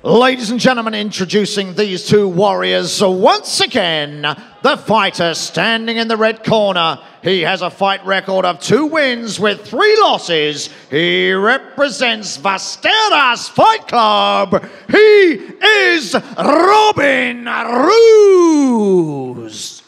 Ladies and gentlemen, introducing these two warriors. So once again, the fighter standing in the red corner. He has a fight record of 2 wins with 3 losses. He represents Vasteras Fight Club. He is Robin Roos.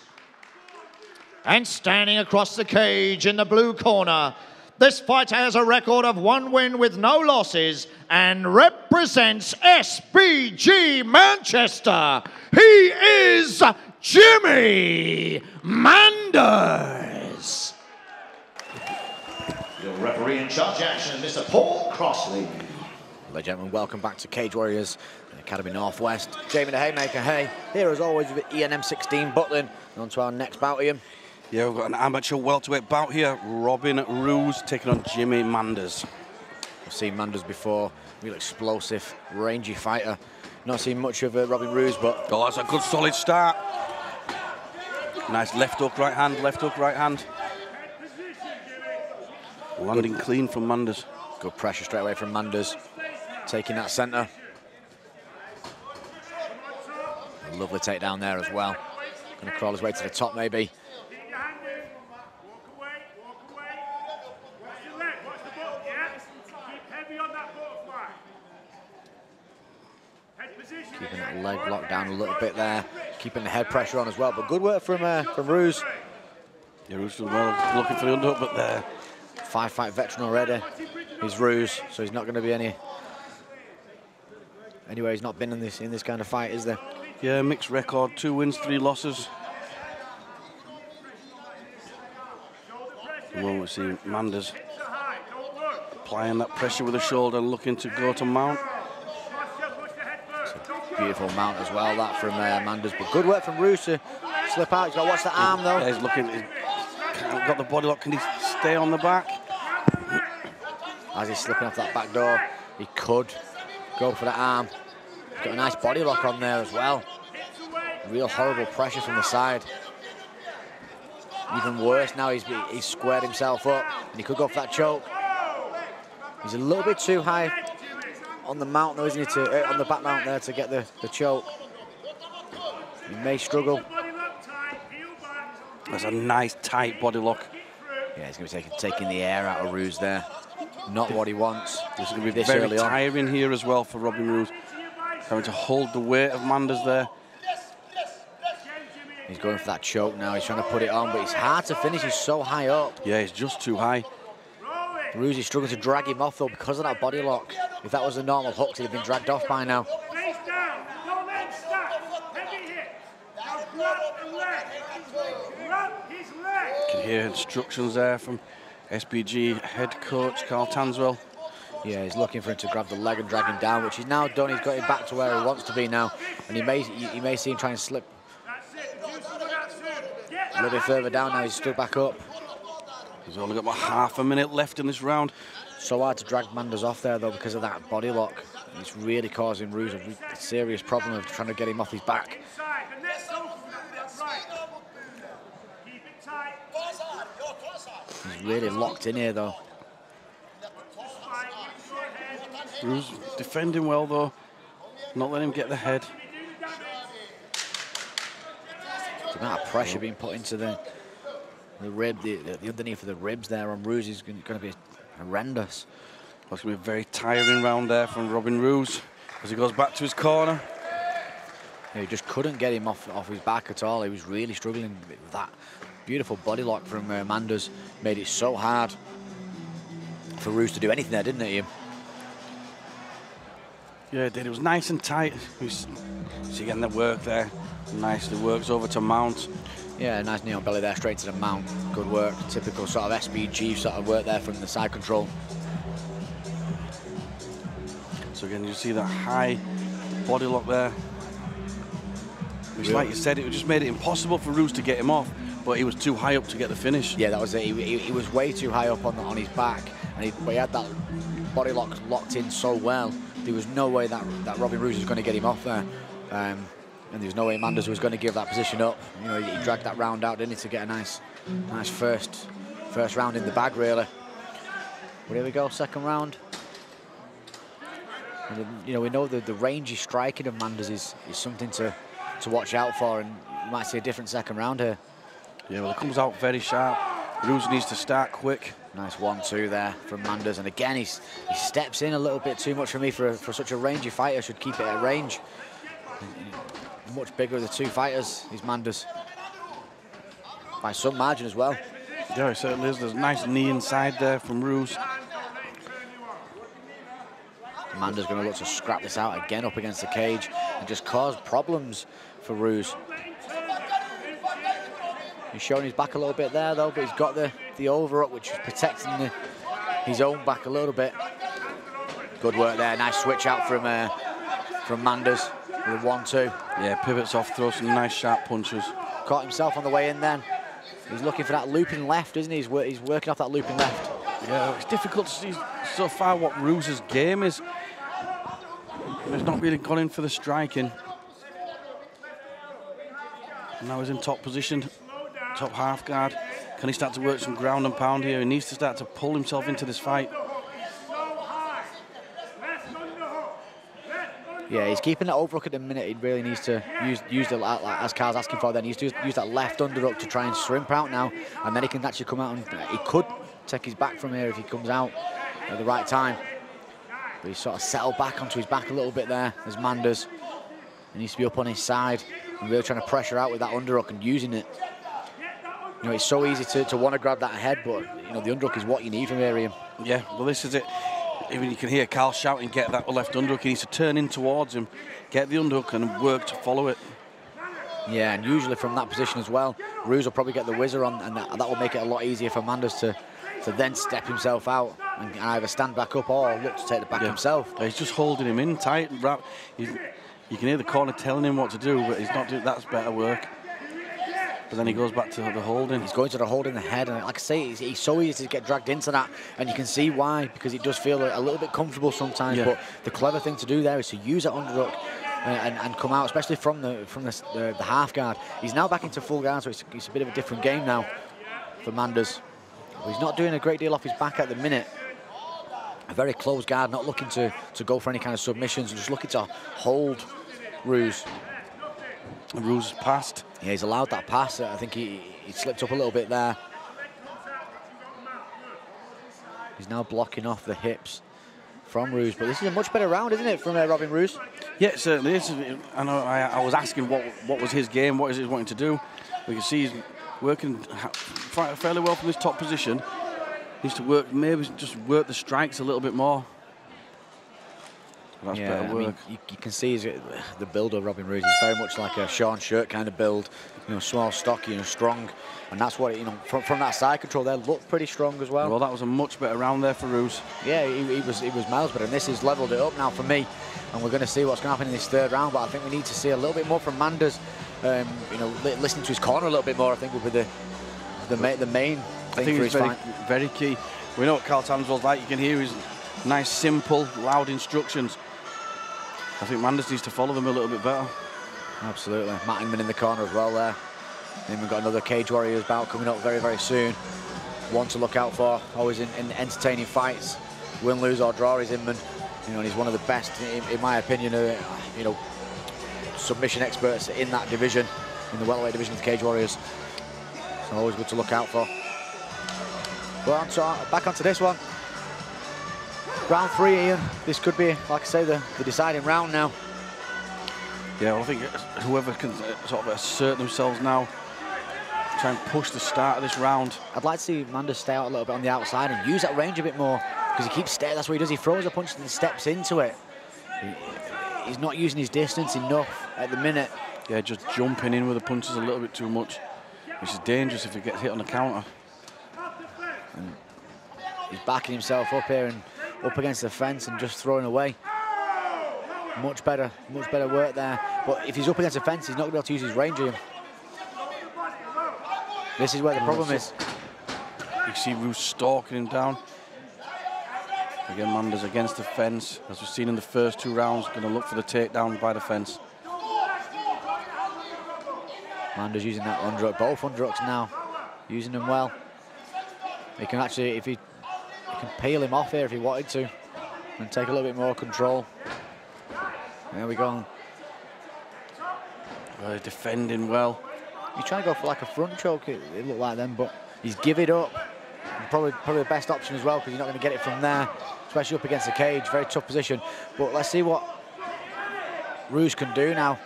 And standing across the cage in the blue corner, this fighter has a record of 1 win with no losses and represents SBG Manchester. He is Jimmy Manders. Your referee in charge action, Mr. Paul Crossley. Hello gentlemen, welcome back to Cage Warriors Academy Northwest. Jamie the Haymaker, hey, here as always with ENM 16 Butland. On to our next bout, Ian. Yeah, we've got an amateur welterweight bout here. Robin Roos taking on Jimmy Manders. I've seen Manders before, real explosive, rangy fighter. Not seen much of Robin Roos, but... Oh, that's a good solid start. Nice left hook, right hand, left hook, right hand. Landing clean from Manders. Good pressure straight away from Manders. Taking that centre. A lovely takedown there as well. Going to crawl his way to the top maybe. Keeping that leg locked down a little bit there, keeping the head pressure on as well. But good work from Roos. Yeah, Roos doing well, looking for the underhook, but there. 5-fight veteran already. He's Roos, so he's not going to be any. Anyway, he's not been in this kind of fight, is there? Yeah, mixed record, 2 wins, 3 losses. Well, we see Manders applying that pressure with the shoulder, looking to go to mount. Beautiful mount as well, that from Manders. But good work from Roos to slip out. He's got to watch the arm though. Yeah, he's looking, he's got the body lock. Can he stay on the back? As he's slipping off that back door, he could go for the arm. He's got a nice body lock on there as well. Real horrible pressure from the side. Even worse now, he's squared himself up and he could go for that choke. He's a little bit too high on the mount though, isn't he, on the back mount there to get the choke. He may struggle. That's a nice tight body lock. Yeah, he's going to be taking the air out of Roos there. Not what he wants. This is going to be very tiring here as well for Robin Roos. Having to hold the weight of Manders there. He's going for that choke now. He's trying to put it on, but it's hard to finish. He's so high up. Yeah, he's just too high. Roos is struggling to drag him off though because of that body lock. If that was a normal hook, he'd have been dragged off by now. You can hear instructions there from SBG head coach Carl Tanswell. Yeah, he's looking for him to grab the leg and drag him down, which he's now done. He's got him back to where he wants to be now, and you may see him try and slip a little bit further down. Now he's stood back up. He's only got about half a minute left in this round. So hard to drag Manders off there though because of that body lock. It's really causing Roos a serious problem of trying to get him off his back. He's really locked in here though. Roos defending well though, not letting him get the head. The amount of pressure being put into the rib, the underneath of the ribs there on Roos is going to be horrendous. It's going to be a very tiring round there from Robin Roos as he goes back to his corner. Yeah, he just couldn't get him off his back at all. He was really struggling with that. Beautiful body lock from Manders made it so hard for Roos to do anything there, didn't it, Ian? Yeah, it did. It was nice and tight. See getting the work there. Nicely works over to mount. Yeah, nice knee on belly there, straight to the mount. Good work. Typical sort of SBG sort of work there from the side control. So again, you see that high body lock there. Which, like you said, it just made it impossible for Roos to get him off, but he was too high up to get the finish. Yeah, that was it. He was way too high up on his back, and but he had that body lock locked in so well. There was no way that Robin Roos was going to get him off there. And there was no way Manders was going to give that position up. You know, he dragged that round out, didn't he, to get a nice first round in the bag, really. Well, here we go, second round. And, you know, we know that the rangy striking of Manders is something to watch out for, and you might see a different second round here. Yeah, well, it comes out very sharp. Roos needs to start quick. Nice 1-2 there from Manders, and again he steps in a little bit too much for me for such a rangy fighter. Should keep it at range. Much bigger of the two fighters is Manders, by some margin as well. Yeah, it certainly is. There's a nice knee inside there from Roos. Manders going to look to scrap this out again up against the cage and just cause problems for Roos. He's showing his back a little bit there though, but he's got the over up, which is protecting his own back a little bit. Good work there. Nice switch out from Manders with a 1-2. Yeah, pivots off, throws some nice sharp punches. Caught himself on the way in then. He's looking for that looping left, isn't he? He's working off that looping left. Yeah, it's difficult to see so far what Roos' game is. He's not really gone in for the striking. And now he's in top position, top half guard. Can he start to work some ground and pound here? He needs to start to pull himself into this fight. Yeah, he's keeping that overhook at the minute. He really needs to use the, as Carl's asking for, then he's to use that left underhook to try and shrimp out now, and then he can actually come out and he could take his back from here if he comes out at the right time. But he's sort of settled back onto his back a little bit there as Manders. He needs to be up on his side and really trying to pressure out with that underhook and using it. You know, it's so easy to want to grab that head, but you know the underhook is what you need from Ariam. Yeah, well this is it. Even you can hear Carl shouting, get that left underhook. He needs to turn in towards him, get the underhook and work to follow it. Yeah, and usually from that position as well, Roos will probably get the whizzer on, and that will make it a lot easier for Manders to then step himself out and either stand back up or look to take the back himself. He's just holding him in tight. You can hear the corner telling him what to do, but he's not doing. That's better work. But then he goes back to the holding. He's going to the holding the head, and like I say, he's so easy to get dragged into that, and you can see why, because it does feel a little bit comfortable sometimes. Yeah. But the clever thing to do there is to use that underhook and come out, especially from the half guard. He's now back into full guard, so it's a bit of a different game now for Manders. But he's not doing a great deal off his back at the minute. A very close guard, not looking to go for any kind of submissions, just looking to hold Roos. And Roos passed. Yeah, he's allowed that pass. I think he slipped up a little bit there. He's now blocking off the hips from Roos, but this is a much better round, isn't it, from Robin Roos? Yeah, it certainly is. I know I was asking what was his game, what is he wanting to do. We can see he's working fairly well from this top position. He needs to work, maybe just work the strikes a little bit more. That's better work. I mean, you can see the build of Robin Roos is very much like a Sean Shirt kind of build. You know, small, stocky, and strong, and that's what, you know, from that side control there, looked pretty strong as well. Well, that was a much better round there for Roos. Yeah, he was miles better, and this has levelled it up now for me. And we're going to see what's going to happen in this third round. But I think we need to see a little bit more from Manders. You know, listening to his corner a little bit more, I think, would be the main thing I think for his fight. Very key. We know what Carl Tanswell's like. You can hear his nice, simple, loud instructions. I think Manders needs to follow them a little bit better. Absolutely. Matt Inman in the corner as well there. Then we've got another Cage Warriors bout coming up very, very soon. One to look out for. Always in entertaining fights. Win, lose or draw is Inman. You know, and he's one of the best, in my opinion, you know, submission experts in that division, in the welterweight division of the Cage Warriors. So always good to look out for. Well, back onto this one. Round 3, Ian. This could be, like I say, the deciding round now. Yeah, well, I think whoever can sort of assert themselves now, try and push the start of this round. I'd like to see Manders stay out a little bit on the outside and use that range a bit more, because he keeps staying. That's what he does. He throws a punch and then steps into it. He's not using his distance enough at the minute. Yeah, just jumping in with the punches a little bit too much, which is dangerous if he gets hit on the counter. And he's backing himself up here and up against the fence and just throwing away. Much better work there. But if he's up against the fence, he's not going to be able to use his range here. This is where the problem is. You see Roos stalking him down. Again, Manders against the fence. As we've seen in the first 2 rounds, going to look for the takedown by the fence. Manders using that underhook, both underhooks now, using them well. He can actually, if he can peel him off here if he wanted to. and take a little bit more control. There we go. Defending well. He's trying to go for like a front choke, it looked like then, but he's give it up. And probably the best option as well, because you're not going to get it from there, especially up against the cage. Very tough position. But let's see what Roos can do now.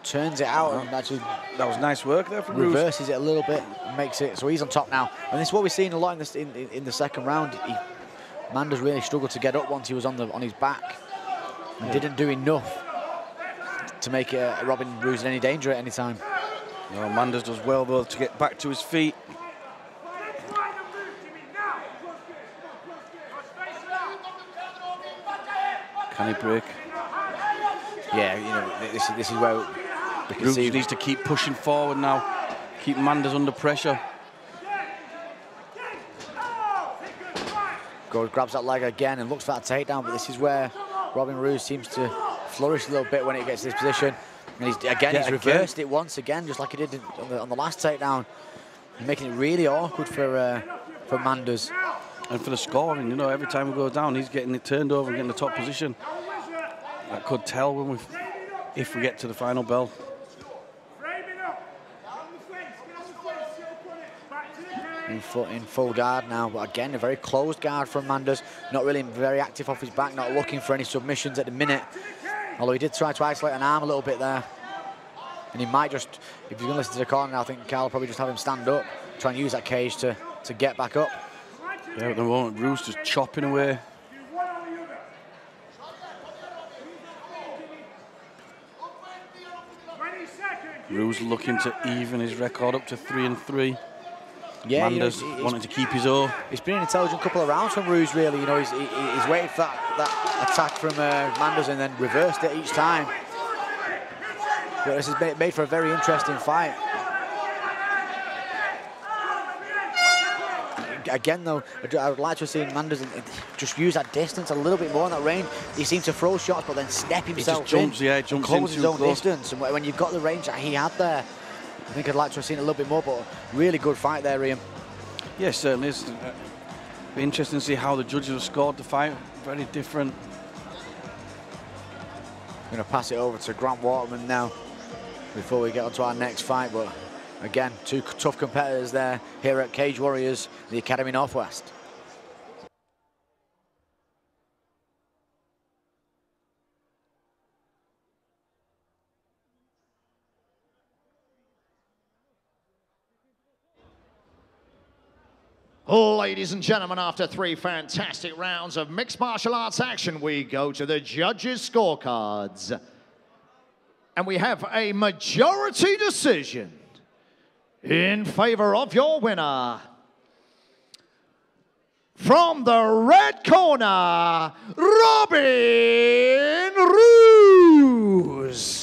Turns it out and actually... That was nice work there from Roos. Reverses it a little bit and makes it... So he's on top now. And this is what we've seen a lot in, this, in the second round. Manders really struggled to get up once he was on his back. And didn't do enough to make Robin Roos in any danger at any time. No, Manders does well, though, to get back to his feet. Can he break? Yeah, you know, this is where we can Roos see... needs to keep pushing forward now. Keep Manders under pressure. Goes, grabs that leg again and looks for that takedown, but this is where Robin Roos seems to flourish a little bit when it gets to this position. And he's reversed it once again, just like he did on the last takedown, making it really awkward for Manders. And for the scoring, you know, every time we go down, he's getting it turned over and getting the top position. That could tell when if we get to the final bell. In full guard now, but again, a very closed guard from Manders. Not really very active off his back, not looking for any submissions at the minute. Although he did try to isolate an arm a little bit there. And he might just, if he's going to listen to the corner, I think Carl will probably just have him stand up, try and use that cage to get back up. Yeah, at the moment, Roos just chopping away. Roos looking to even his record up to 3-3. Yeah, Manders wanting to keep his own. It's been an intelligent couple of rounds from Roos, really. You know, he's waited for that attack from Manders and then reversed it each time. But this is made for a very interesting fight. Again, though, I would like to have seen Manders just use that distance a little bit more in that range. He seems to throw shots, but then step himself in. Jumps close his own close. distance. And when you've got the range that he had there, I think I'd like to have seen a little bit more, but really good fight there, Ian. Yes, certainly is. Be interesting to see how the judges have scored the fight. Very different. I'm going to pass it over to Grant Waterman now before we get on to our next fight. But again, two tough competitors there here at Cage Warriors, the Academy Northwest. Ladies and gentlemen, after 3 fantastic rounds of mixed martial arts action, we go to the judges' scorecards. And we have a majority decision in favor of your winner. From the red corner, Robin Roos.